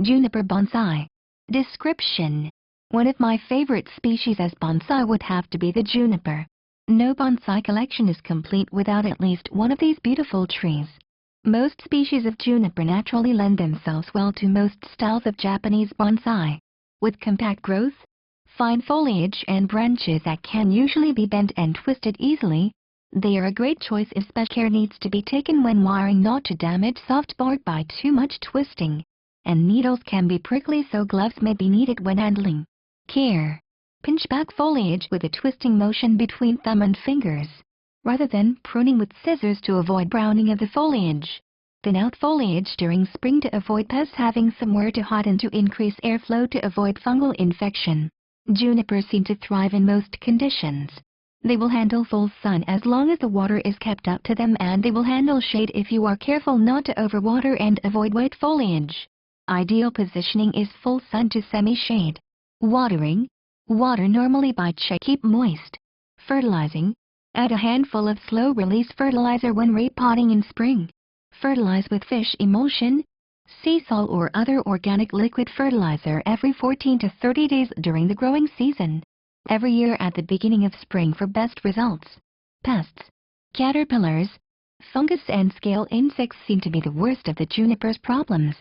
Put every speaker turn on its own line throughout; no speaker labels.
Juniper Bonsai. Description: one of my favorite species as bonsai would have to be the juniper. No bonsai collection is complete without at least one of these beautiful trees. Most species of juniper naturally lend themselves well to most styles of Japanese bonsai. With compact growth, fine foliage and branches that can usually be bent and twisted easily, they are a great choice if special care needs to be taken when wiring not to damage soft bark by too much twisting, and needles can be prickly, so gloves may be needed when handling. Care: pinch back foliage with a twisting motion between thumb and fingers, rather than pruning with scissors to avoid browning of the foliage. Thin out foliage during spring to avoid pests, having somewhere to hide and to increase airflow to avoid fungal infection. Junipers seem to thrive in most conditions. They will handle full sun as long as the water is kept up to them, and they will handle shade if you are careful not to overwater and avoid wet foliage. Ideal positioning is full sun to semi-shade. Watering: water normally by check, keep moist. Fertilizing: add a handful of slow-release fertilizer when repotting in spring. Fertilize with fish emulsion, sea salt or other organic liquid fertilizer every 14 to 30 days during the growing season. Every year at the beginning of spring for best results. Pests: caterpillars, fungus and scale insects seem to be the worst of the juniper's problems.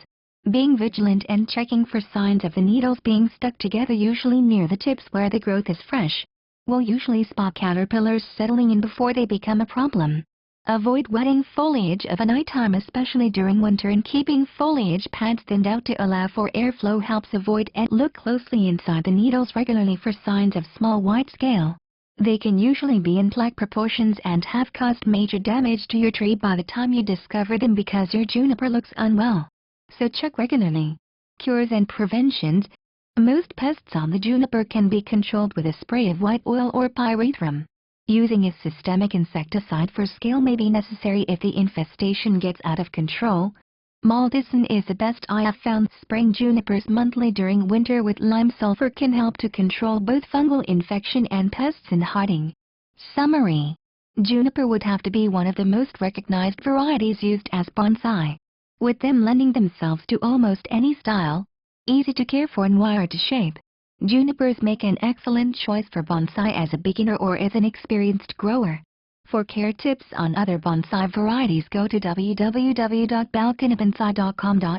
Being vigilant and checking for signs of the needles being stuck together, usually near the tips where the growth is fresh, will usually spot caterpillars settling in before they become a problem. Avoid wetting foliage of a nighttime, especially during winter, and keeping foliage pads thinned out to allow for airflow helps avoid and look closely inside the needles regularly for signs of small white scale. They can usually be in plaque proportions and have caused major damage to your tree by the time you discover them because your juniper looks unwell. So check regularly. Cures and preventions: most pests on the juniper can be controlled with a spray of white oil or pyrethrum. Using a systemic insecticide for scale may be necessary if the infestation gets out of control. Moldicin is the best I have found. Spraying junipers monthly during winter with lime sulfur can help to control both fungal infection and pests in hiding. Summary: juniper would have to be one of the most recognized varieties used as bonsai, with them lending themselves to almost any style, easy to care for and wired to shape. Junipers make an excellent choice for bonsai as a beginner or as an experienced grower. For care tips on other bonsai varieties, go to www.balconybonsai.com.